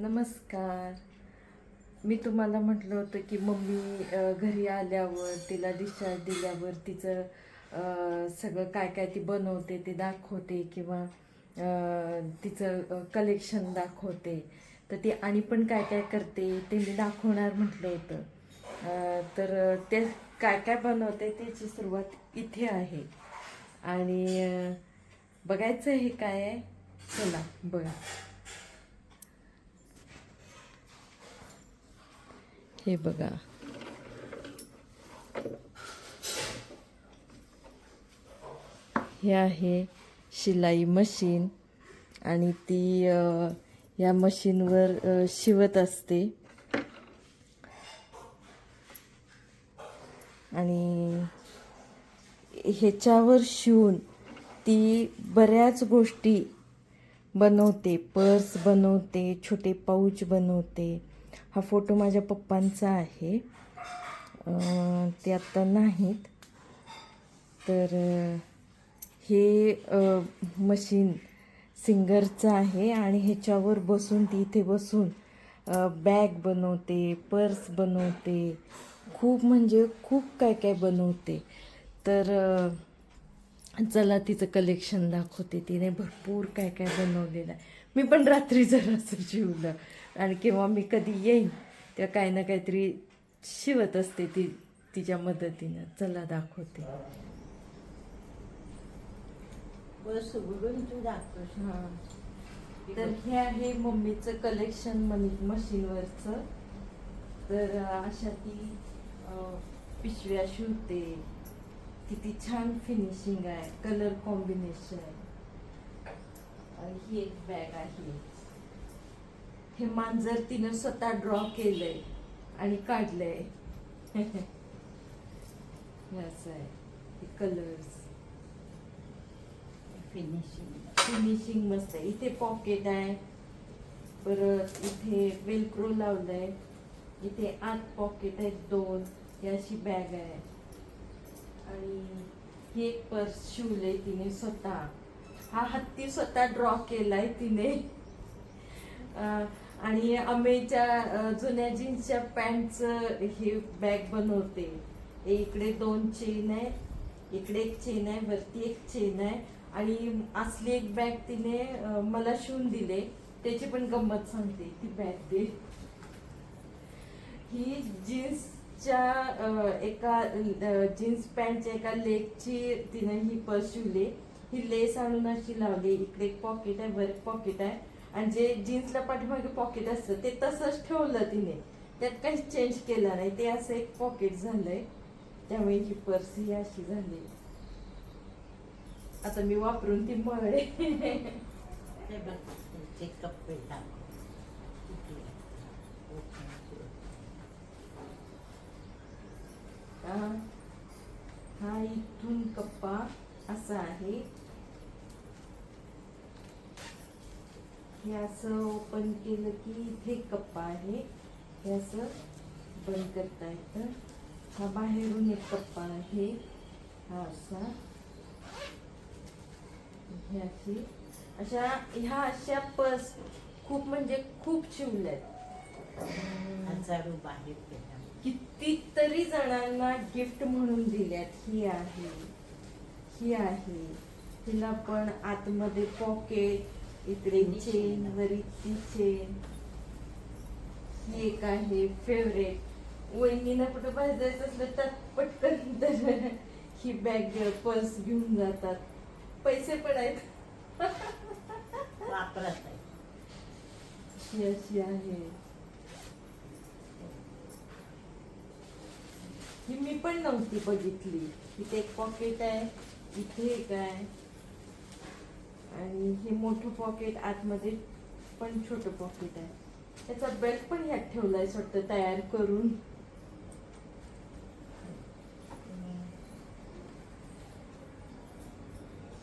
नमस्कार. मी तुम्हाला म्हटलं होतं की मम्मी घरी आल्यावर तिला डिस्चार्ज दिल्यावर तिचं सगळं काय काय ती बनवते ते दाखवते किंवा तिचं कलेक्शन दाखवते. तर ती आणि पण काय काय करते ते मी दाखवणार म्हटलं होतं. तर ते काय काय बनवते त्याची सुरुवात इथे आहे आणि बघायचं हे काय आहे. चला बघा. हे बघा, हे आहे शिलाई मशीन आणि ती या मशीनवर शिवत असते आणि ह्याच्यावर शिवून ती बऱ्याच गोष्टी बनवते. पर्स बनवते, छोटे पाऊच बनवते. हा फोटो माझ्या पप्पांचा आहे. ते आत्ता नाहीत. तर हे मशीन सिंगरचं आहे आणि ह्याच्यावर बसून ती इथे बसून बॅग बनवते, पर्स बनवते, खूप म्हणजे खूप काय काय बनवते. तर चला तिचं कलेक्शन दाखवते. तिने भरपूर काय काय बनवलेलं आहे. मी पण रात्री जरासं शिवलं आणि केव्हा मी कधी येईन तेव्हा काही ना काहीतरी शिवत असते ती तिच्या मदतीनं. चला दाखवते. बस उघडून तू दाखवस. हां, तर हे आहे मम्मीचं कलेक्शन मशीनवरचं. तर अशा ती पिशव्या शिवते. किती छान फिनिशिंग आहे, कलर कॉम्बिनेशन. ही एक बॅग आहे. हे मांजर तिनं स्वतः ड्रॉ केलंय आणि काढलंय. असं आहे. हे कलर्स फिनिशिंग मस्त आहे. इथे पॉकेट आहे, परत इथे वेलक्रो लावलंय, इथे आत पॉकेट आहेत 2. ही अशी बॅग आहे आणि ही एक पर्स शिवलंय तिने स्वतः. हा हत्ती स्वतः ड्रॉ केलाय तिने. आणि अमेच्या जुन्या जीन्सच्या पॅन्टचं हे बॅग बनवते. इकडे 2 चेन आहे, इकडे एक चेन आहे, वरती एक चेन आहे आणि असली एक बॅग तिने मला शिवून दिले. त्याची पण गंमत सांगते. ती बॅग दे. ही जीन्सच्या एका जीन्स पॅन्टच्या एका लेगची तिने ही पर्स शिवली. ही लेस आणून अशी लावली. इकडे एक पॉकेट आहे, वर एक पॉकेट आहे आणि जे जीन्सला पाठीमागे पॉकेट असतं ते तसंच ठेवलं तिने. त्यात काहीच चेंज केलं नाही. ते असं एक पॉकेट झालंय. त्यामुळे ही पर्स ही अशी झाली. आता मी वापरून ती मळे. कप्पे हा इथून कप्पा असा आहे. हे असं ओपन केलं की इथे कप्पा आहे. हे असं बंद करता येतं. हा बाहेरून एक कप्पा आहे. हा असा हे अशा पर्स खूप म्हणजे खूप शिवल्यात. हजारो बाहेर कितीतरी जणांना गिफ्ट म्हणून दिल्यात. ही आहे, ही आहे. तिला पण आतमध्ये पॉकेट, इकडे चेन, वरी ती चेन. ही एक आहे फेवरेट. वहिनीला कुठं बाहेर जायचं असलं तर पटकन तर ही बॅग पर्स घेऊन जातात. पैसे पण आहेत. वापरत आहे. ही अशी आहे. ही मी पण नव्हती बघितली. इथे एक पॉकेट आहे, इथे एक आहे आणि हे मोठं पॉकेट, आतमध्ये पण छोटं पॉकेट आहे. त्याचा बेल्ट पण ह्यात ठेवलाय वाटतं तयार करून.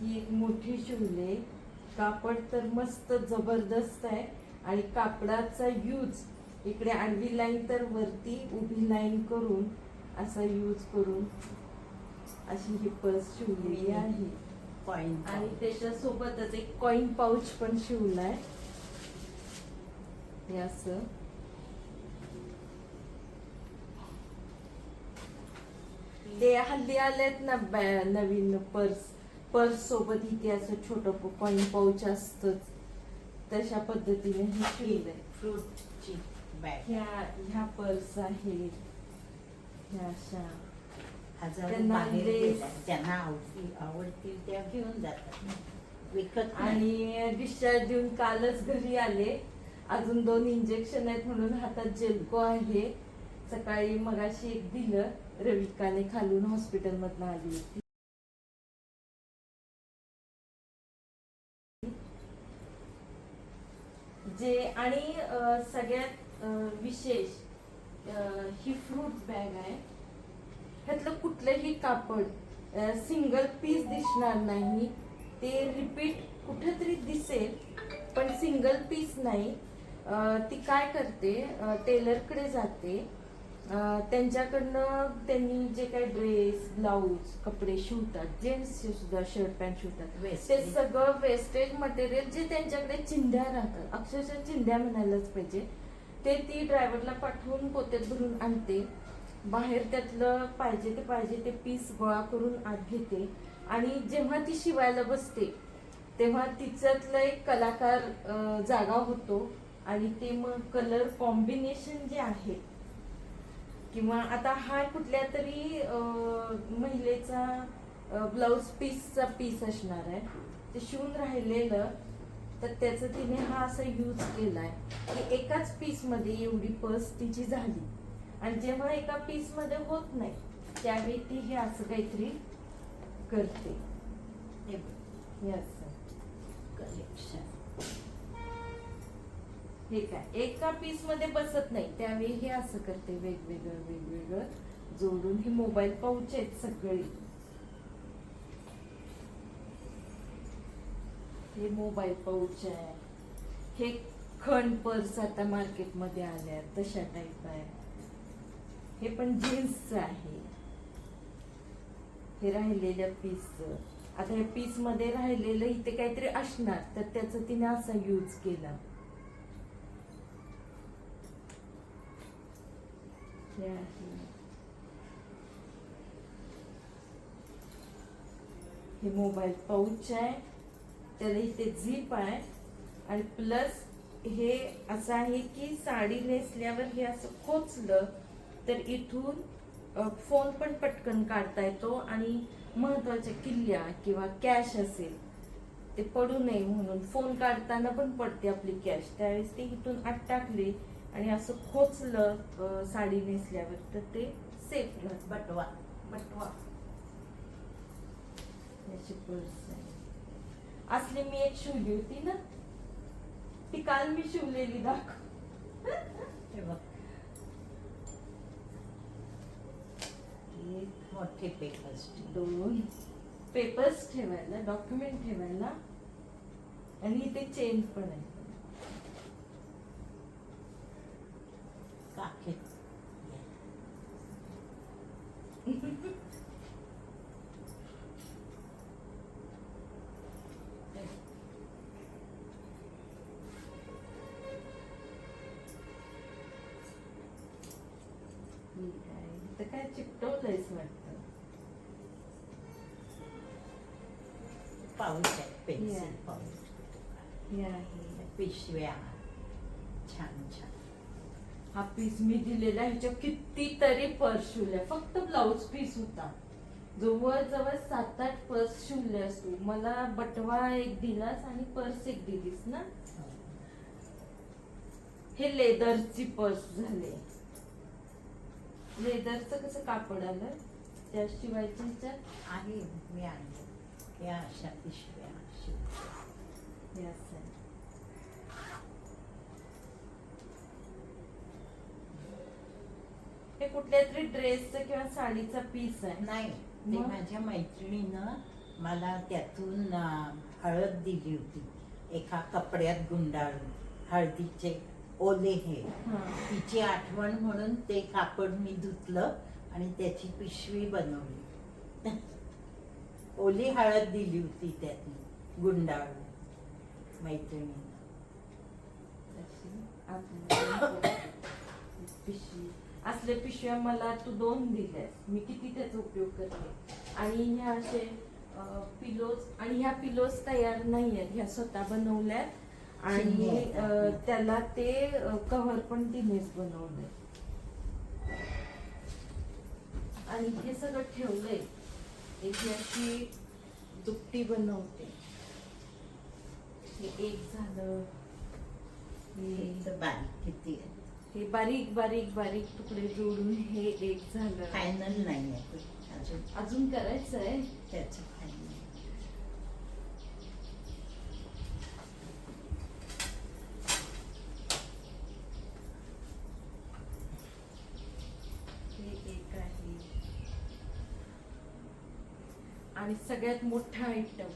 ही एक मोठी शिवले. कापड तर मस्त जबरदस्त आहे आणि कापडाचा यूज इकडे आडवी लाईन तर वरती उभी लाईन करून असा यूज करून अशी ही पर्स शिवलेली आहे. कॉइन आणि त्याच्यासोबतच एक कॉइन पाऊच पण शिवलाय. हे असं ते हल्ली आलेत ना नवीन पर्स सोबत इथे असं छोटं कॉइन पाऊच असतच, तशा पद्धतीने हे शिवलंय. फ्रूटची बॅग. ह्या पर्स आहेत, ह्या अशा हजार त्यांना बाहेर lace. गेल्या. ज्यांना आवडतील त्या घेऊन जातात, विकत नाही. आणि डिस्चार्ज देऊन कालच घरी आले. अजून 2 इंजेक्शन आहेत म्हणून हातात जेलको आहे. सकाळी मगाशी एक दिलं, रविकाने खालून हॉस्पिटल मधनं आली होती. जे आणि सगळ्यात विशेष ही फ्रूट बॅग आहे. ह्यातलं कुठलंही कापड सिंगल पीस दिसणार नाही. ते रिपीट कुठेतरी दिसेल पण सिंगल पीस नाही. ती काय करते, टेलरकडे जाते, त्यांच्याकडनं त्यांनी जे काही ड्रेस ब्लाऊज कपडे शिवतात, जेंट्सचे सुद्धा शर्ट पॅन्ट शिवतात, ते Wastage. सगळं वेस्टेज मटेरियल जे त्यांच्याकडे चिंध्या राहतात, अक्षरशः चिंध्या म्हणायलाच पाहिजे, ते ती ड्रायव्हरला पाठवून पोत्यात भरून आणते. बाहेर त्यातलं पाहिजे ते पीस गोळा करून आत घेते आणि जेव्हा ती शिवायला बसते तेव्हा तिच्यातलं एक कलाकार जागा होतो आणि ते मग कलर कॉम्बिनेशन जे आहे, किंवा आता हा कुठल्या तरी महिलेचा ब्लाऊज पीसचा पीस असणार आहे, ते शिवून राहिलेलं, तर त्याचं तिने हा असा यूज केलाय की एकाच पीस मध्ये एवढी पर्स तिची झाली. आणि जेव्हा एका पीस मध्ये होत नाही त्यावेळी ती हे असं काहीतरी करते. हे बघ, हे असं कलेक्शन. हे काय एका पीस मध्ये बसत नाही, त्यावेळी हे असं करते, वेगवेगळं जोडून. हे मोबाईल पाऊच आहेत सगळे, हे मोबाईल पाऊच आहे. हे खंड पर्स आता मार्केटमध्ये आल्या तशा टाईप आहे. हे पण जीन्सचं आहे. हे राहिलेल्या पीसचं, आता हे पीस मध्ये राहिलेलं इथे काहीतरी असणार, तर त्याचं तिने असा यूज केला. हे आहे. हे मोबाईल पाऊच आहे, त्याला इथे झिप आहे आणि प्लस हे असं आहे की साडी नेसल्यावर हे असं खोचलं तर इथून फोन पण पटकन काढता येतो आणि महत्वाच्या किल्ल्या किंवा कॅश असेल ते पडू नये म्हणून, फोन काढताना पण पडते आपली कॅश, त्यावेळेस ते इथून आत टाकले आणि असं खोचलं साडी नेसल्यावर तर ते सेफ राहत. बटवा. याची पर्स आहे. असली मी एक शिवली होती ना, ती काल मी शिवलेली दाखव. हे बघ, एक मोठे पेपर्स. 2 पेपर्स ठेवायला, डॉक्युमेंट ठेवायला, आणि इथे चेन पण आहे. काखेत. तर काय चिकटवलंयच वाटतं. पाऊच आहे, पेन्सिल Yeah. पाऊच. हे आहे. पिशव्या छान छान. हा पीस मी दिलेला, ह्याच्या कितीतरी पर्स शिवल्या, फक्त ब्लाऊज पीस होता. जवळ 7-8 पर्स शिवले असतो. मला बटवा एक दिलास आणि पर्स एक दिलीस ना. हे लेदरची पर्स झाले. लेदरचं कसं कापड आलं त्या शिवायच्या ह्याच्यात आहे, मी आणले या अशा पिशव्या शिवल्या. हे असं आहे. हे कुठल्या तरी ड्रेसचं किंवा साडीचा पीस आहे. नाही, ते मग? माझ्या मैत्रिणीनं मला त्यातून हळद दिली होती, एका कपड्यात गुंडाळून, हळदीचे ओले हे. हा. तिची आठवण म्हणून ते कापड मी धुतलं आणि त्याची पिशवी बनवली. ओली हळद दिली होती त्यातून गुंडाळून मैत्रिणीनं. तशी आतमध्ये असल्या पिशव्या मला तू 2 दिल्यास, मी किती त्याचा उपयोग करते. आणि ह्या असे पिलोज, आणि ह्या पिलोज तयार नाही आहेत, ह्या स्वतः बनवल्यात. आणि चिमणी आहेत. त्याला ते कव्हर पण तिनेच बनवलंय. आणि हे सगळं ठेवलंय. एक ही अशी दुपटी बनवते. हे एक झालं. इथं बारीक किती आहे. हे बारीक बारीक बारीक तुकडे जोडून हे एक झालं. फायनल नाही आहे ते. अजून अजून करायचंय. त्याचं फायनल. हे एक आहे. आणि सगळ्यात मोठा आयटम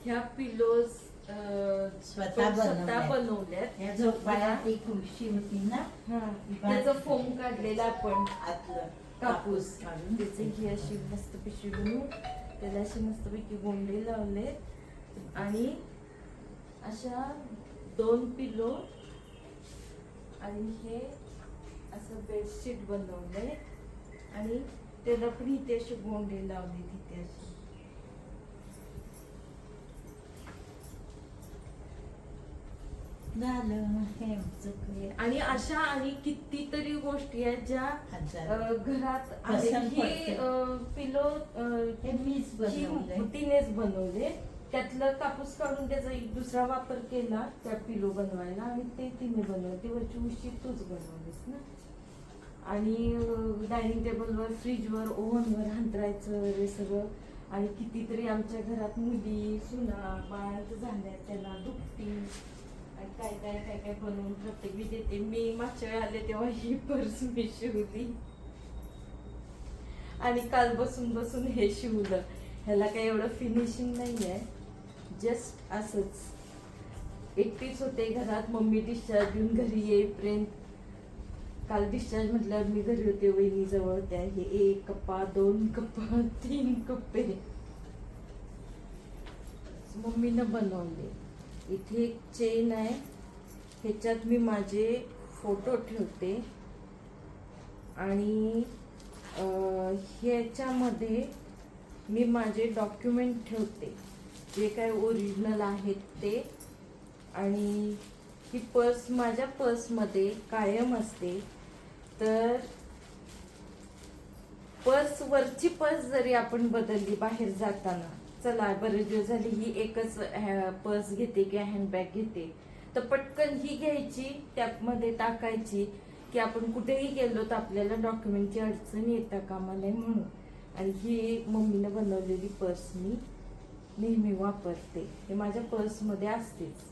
ह्या पिलोज स्वतः बनवल्यात. या झोपाळ्यात एक उशी होती ना, त्याचं फोम काढलेला आपण आतलं कापूस काढून त्याचे ही अशी मस्त पिशवी बनवून त्याला असे मस्तपैकी गोंडे लावले. आणि अशा 2 पिलो आणि हे असं बेडशीट बनवलंय. आणि त्याला पण इथे असे गोंडे लावले तिथे असे. झालं हे आमचं. आणि अशा आणि कितीतरी गोष्टी आहेत ज्या हजार. घरात पसंत आहेत. ही पडते. पिलो हे मीच बनवलंय. तिनेच बनवले. त्यातलं कापूस काढून त्याचा एक दुसरा वापर केला त्या पिलो बनवायला, आणि ते तिने बनवले. ती वरची उशी तूच बनवलीस ना. आणि डायनिंग टेबलवर, फ्रीजवर, ओव्हनवर हंतरायचं वगैरे सगळं. आणि कितीतरी आमच्या घरात मुली सुना बाळांत झाल्या, त्यांना दुपटी आणि काय काय काय काय बनवून प्रत्येक मी देते. मी मागच्या वेळी आले तेव्हा ही पर्स मी शिवली. आणि काल बसून बसून हे शिवलं. ह्याला काही एवढं फिनिशिंग नाही आहे, जस्ट असंच. एकटीच होते घरात. मम्मी डिस्चार्ज देऊन घरी येईपर्यंत, काल डिस्चार्ज म्हटल्यावर मी घरी होते, वहिनीजवळ होत्या. हे 1 कप्पा, 2 कप्पा, 3 कप्पे मम्मीनं बनवले. इथे एक चेन आहे, ह्याच्यात मी माझे फोटो ठेवते. आणि ह्याच्यामध्ये मी माझे डॉक्युमेंट ठेवते, जे काय ओरिजिनल आहेत ते. आणि ही पर्स माझ्या पर्समध्ये कायम असते. तर पर्स, वरची पर्स जरी आपण बदलली बाहेर जाताना, चला बरेच दिवस झाले ही एकच पर्स घेते किंवा हँडबॅग घेते, तर पटकन ही घ्यायची, त्यामध्ये टाकायची की आपण कुठेही गेलो तर आपल्याला डॉक्युमेंटची अडचण येता कामा नये म्हणून. आणि ही मम्मीनं बनवलेली पर्स मी नेहमी वापरते. हे माझ्या पर्समध्ये असतेच.